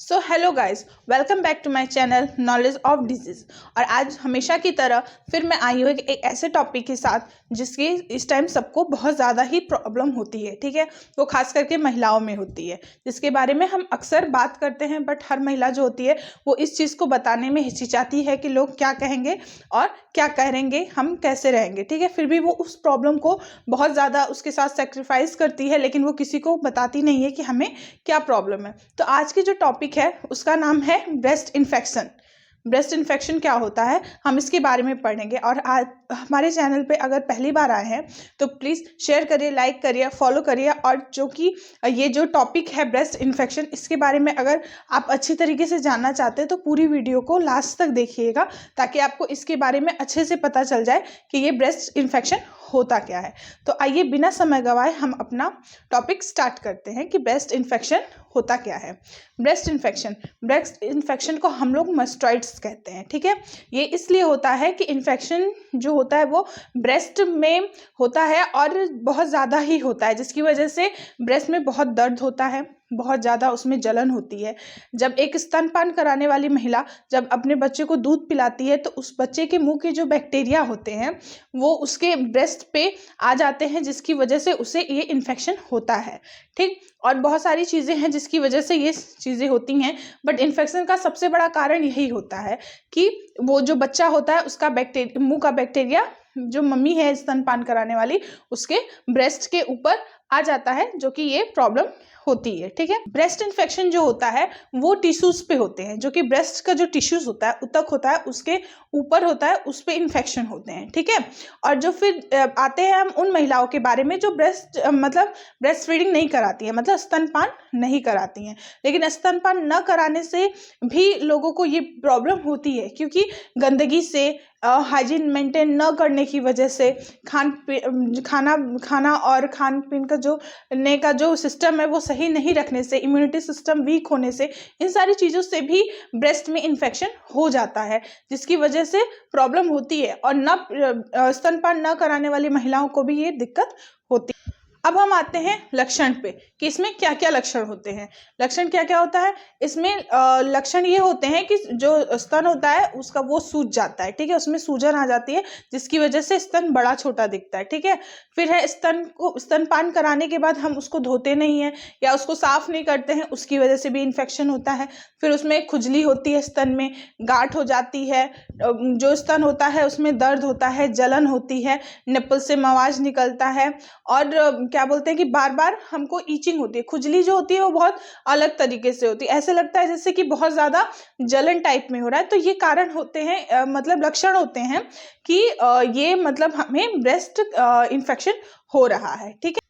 So hello guys, welcome back to my channel knowledge of disease. और आज हमेशा की तरह फिर मैं आई हूँ एक ऐसे टॉपिक के साथ जिसकी इस टाइम सबको बहुत ज़्यादा ही प्रॉब्लम होती है। ठीक है, वो खास करके महिलाओं में होती है, जिसके बारे में हम अक्सर बात करते हैं। बट हर महिला जो होती है वो इस चीज़ को बताने में हिचकिचाती है कि लोग क्या कहेंगे और क्या करेंगे, हम कैसे रहेंगे। ठीक है, फिर भी वो उस प्रॉब्लम को बहुत ज़्यादा उसके साथ सेक्रीफाइस करती है, लेकिन वो किसी को बताती नहीं है कि हमें क्या प्रॉब्लम है। तो आज की जो टॉपिक है उसका नाम है ब्रेस्ट इन्फेक्शन। ब्रेस्ट इन्फेक्शन क्या होता है, हम इसके बारे में पढ़ेंगे। और आज हमारे चैनल पे अगर पहली बार आए हैं तो प्लीज़ शेयर करिए, लाइक करिए, फॉलो करिए। और जो कि ये जो टॉपिक है ब्रेस्ट इन्फेक्शन, इसके बारे में अगर आप अच्छी तरीके से जानना चाहते हैं तो पूरी वीडियो को लास्ट तक देखिएगा, ताकि आपको इसके बारे में अच्छे से पता चल जाए कि ये ब्रेस्ट इन्फेक्शन होता क्या है। तो आइए बिना समय गवाए हम अपना टॉपिक स्टार्ट करते हैं कि ब्रेस्ट इन्फेक्शन होता क्या है। ब्रेस्ट इन्फेक्शन को हम लोग मस्टोइड्स कहते हैं। ठीक है, ये इसलिए होता है कि इन्फेक्शन जो होता है वो ब्रेस्ट में होता है और बहुत ज़्यादा ही होता है, जिसकी वजह से ब्रेस्ट में बहुत दर्द होता है, बहुत ज़्यादा उसमें जलन होती है। जब एक स्तनपान कराने वाली महिला जब अपने बच्चे को दूध पिलाती है तो उस बच्चे के मुंह के जो बैक्टीरिया होते हैं वो उसके ब्रेस्ट पे आ जाते हैं, जिसकी वजह से उसे ये इन्फेक्शन होता है। ठीक, और बहुत सारी चीज़ें हैं जिसकी वजह से ये चीज़ें होती हैं, बट इन्फेक्शन का सबसे बड़ा कारण यही होता है कि वो जो बच्चा होता है उसका मुंह का बैक्टीरिया, जो मम्मी है स्तनपान कराने वाली, उसके ब्रेस्ट के ऊपर आ जाता है, जो कि ये प्रॉब्लम होती है। ठीक है, ब्रेस्ट इन्फेक्शन जो होता है वो टिश्यूज पे होते हैं, जो कि ब्रेस्ट का जो टिश्यूज होता है, ऊतक होता है, उसके ऊपर होता है, उस पे इन्फेक्शन होते हैं। ठीक है, और जो फिर आते हैं हम उन महिलाओं के बारे में जो ब्रेस्ट फीडिंग नहीं कराती है, मतलब स्तनपान नहीं कराती हैं। लेकिन स्तनपान न कराने से भी लोगों को ये प्रॉब्लम होती है, क्योंकि गंदगी से, हाइजीन मेंटेन न करने की वजह से, खाना और खान पीन का जो सिस्टम है वो सही नहीं रखने से, इम्यूनिटी सिस्टम वीक होने से, इन सारी चीज़ों से भी ब्रेस्ट में इन्फेक्शन हो जाता है, जिसकी वजह से प्रॉब्लम होती है। और स्तनपान न कराने वाली महिलाओं को भी ये दिक्कत होती है। अब हम आते हैं लक्षण पे कि इसमें क्या क्या लक्षण होते हैं। लक्षण क्या क्या होता है इसमें? लक्षण ये होते हैं कि जो स्तन होता है उसका वो सूज जाता है। ठीक है, उसमें सूजन आ जाती है, जिसकी वजह से स्तन बड़ा छोटा दिखता है। ठीक है, फिर है स्तनपान कराने के बाद हम उसको धोते नहीं हैं या उसको साफ नहीं करते हैं, उसकी वजह से भी इन्फेक्शन होता है। फिर उसमें खुजली होती है, स्तन में गांठ हो जाती है, जो स्तन होता है उसमें दर्द होता है, जलन होती है, निप्पल से मवाज निकलता है, और क्या बोलते हैं कि बार बार हमको ईचिंग होती है। खुजली जो होती है वो बहुत अलग तरीके से होती है, ऐसे लगता है जैसे कि बहुत ज़्यादा जलन टाइप में हो रहा है। तो ये कारण होते हैं, मतलब लक्षण होते हैं कि ये मतलब हमें ब्रेस्ट इन्फेक्शन हो रहा है। ठीक है,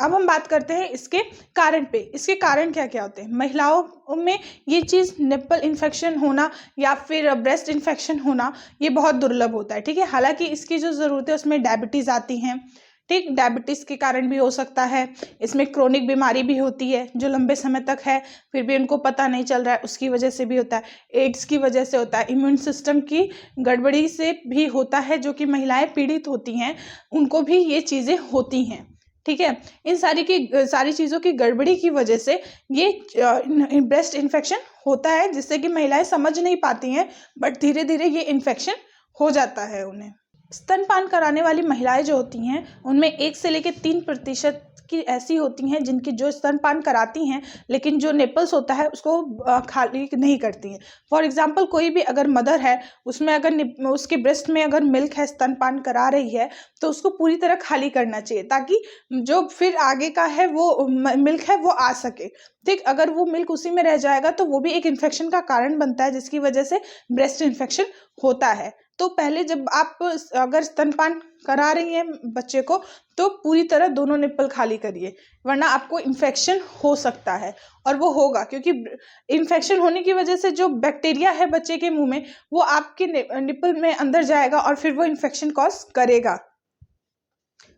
अब हम बात करते हैं इसके कारण पे। इसके कारण क्या क्या होते हैं महिलाओं में? ये चीज़ निप्पल इन्फेक्शन होना या फिर ब्रेस्ट इन्फेक्शन होना ये बहुत दुर्लभ होता है। ठीक है, हालांकि इसकी जो ज़रूरत है उसमें डायबिटीज़ आती हैं। ठीक, डायबिटीज़ के कारण भी हो सकता है। इसमें क्रोनिक बीमारी भी होती है जो लंबे समय तक है, फिर भी उनको पता नहीं चल रहा है, उसकी वजह से भी होता है। एड्स की वजह से होता है, इम्यून सिस्टम की गड़बड़ी से भी होता है, जो कि महिलाएं पीड़ित होती हैं उनको भी ये चीज़ें होती हैं। ठीक है, इन सारी चीज़ों की गड़बड़ी की वजह से ये ब्रेस्ट इन्फेक्शन होता है, जिससे कि महिलाएं समझ नहीं पाती हैं, बट धीरे धीरे ये इन्फेक्शन हो जाता है उन्हें। स्तनपान कराने वाली महिलाएं जो होती हैं उनमें 1 से लेकर 3% की ऐसी होती हैं जिनकी जो स्तनपान कराती हैं, लेकिन जो निपल्स होता है उसको खाली नहीं करती हैं। फॉर एग्जांपल, कोई भी अगर मदर है, उसमें अगर उसके ब्रेस्ट में अगर मिल्क है, स्तनपान करा रही है, तो उसको पूरी तरह खाली करना चाहिए, ताकि जो फिर आगे का है वो मिल्क है वो आ सके। ठीक, अगर वो मिल्क उसी में रह जाएगा तो वो भी एक इन्फेक्शन का कारण बनता है, जिसकी वजह से ब्रेस्ट इन्फेक्शन होता है। तो पहले जब आप अगर स्तनपान करा रही हैं बच्चे को, तो पूरी तरह दोनों निप्पल खाली करिए, वरना आपको इन्फेक्शन हो सकता है। और वो होगा, क्योंकि इन्फेक्शन होने की वजह से जो बैक्टीरिया है बच्चे के मुंह में वो आपके निप्पल में अंदर जाएगा और फिर वो इन्फेक्शन कॉज करेगा।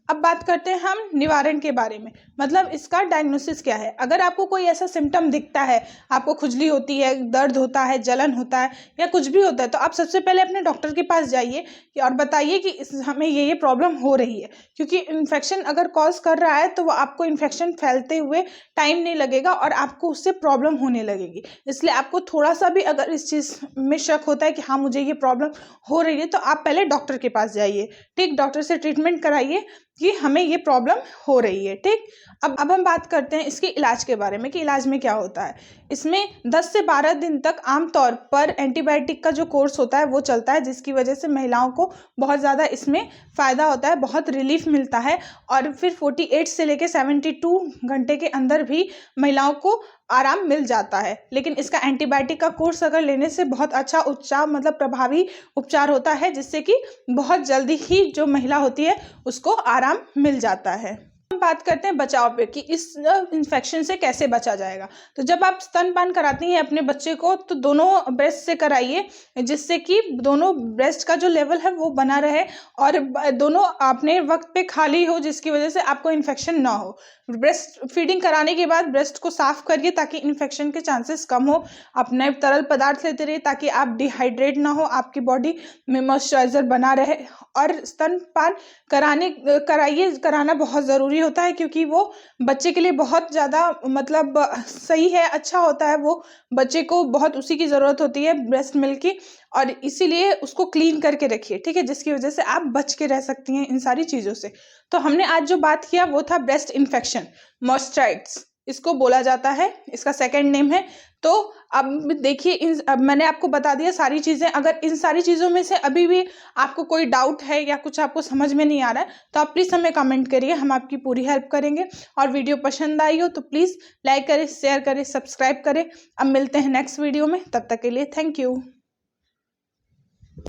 अब बात करते हैं हम निवारण के बारे में, मतलब इसका डायग्नोसिस क्या है। अगर आपको कोई ऐसा सिम्टम दिखता है, आपको खुजली होती है, दर्द होता है, जलन होता है या कुछ भी होता है, तो आप सबसे पहले अपने डॉक्टर के पास जाइए और बताइए कि हमें ये प्रॉब्लम हो रही है। क्योंकि इन्फेक्शन अगर कॉज कर रहा है तो वो आपको इन्फेक्शन फैलते हुए टाइम नहीं लगेगा और आपको उससे प्रॉब्लम होने लगेगी। इसलिए आपको थोड़ा सा भी अगर इस चीज़ में शक होता है कि हाँ मुझे ये प्रॉब्लम हो रही है, तो आप पहले डॉक्टर के पास जाइए, ठीक। डॉक्टर से ट्रीटमेंट कराइए कि हमें ये प्रॉब्लम हो रही है, ठीक। अब हम बात करते हैं इसके इलाज के बारे में कि इलाज में क्या होता है। इसमें 10 से 12 दिन तक आमतौर पर एंटीबायोटिक का जो कोर्स होता है वो चलता है, जिसकी वजह से महिलाओं को बहुत ज़्यादा इसमें फ़ायदा होता है, बहुत रिलीफ मिलता है। और फिर 48 से लेकर 72 घंटे के अंदर भी महिलाओं को आराम मिल जाता है। लेकिन इसका एंटीबायोटिक का कोर्स अगर लेने से बहुत अच्छा उपचार, मतलब प्रभावी उपचार होता है, जिससे कि बहुत जल्दी ही जो महिला होती है उसको आराम मिल जाता है। हम बात करते हैं बचाव पे कि इस इन्फेक्शन से कैसे बचा जाएगा। तो जब आप स्तनपान कराती हैं अपने बच्चे को तो दोनों ब्रेस्ट से कराइए, जिससे कि दोनों ब्रेस्ट का जो लेवल है वो बना रहे और दोनों अपने वक्त पे खाली हो, जिसकी वजह से आपको इन्फेक्शन ना हो। ब्रेस्ट फीडिंग कराने के बाद ब्रेस्ट को साफ करिए ताकि इन्फेक्शन के चांसेस कम हो। अपने तरल पदार्थ लेते रहिए ताकि आप डिहाइड्रेट ना हो, आपकी बॉडी में मॉइस्चराइजर बना रहे। और स्तनपान कराना बहुत ज़रूरी होता है, क्योंकि वो बच्चे के लिए बहुत ज़्यादा मतलब सही है, अच्छा होता है। वो बच्चे को बहुत उसी की ज़रूरत होती है, ब्रेस्ट मिल्क की, और इसीलिए उसको क्लीन करके रखिए, ठीक है, जिसकी वजह से आप बच के रह सकती हैं इन सारी चीज़ों से। तो हमने आज जो बात किया वो था ब्रेस्ट इन्फेक्शन, मॉइस्चराइटिस इसको बोला जाता है, इसका सेकंड नेम है। तो अब देखिए, अब मैंने आपको बता दिया सारी चीज़ें। अगर इन सारी चीज़ों में से अभी भी आपको कोई डाउट है या कुछ आपको समझ में नहीं आ रहा है तो आप प्लीज़ हमें कमेंट करिए, हम आपकी पूरी हेल्प करेंगे। और वीडियो पसंद आई हो तो प्लीज़ लाइक करें, शेयर करें, सब्सक्राइब करें। अब मिलते हैं नेक्स्ट वीडियो में, तब तक के लिए थैंक यू।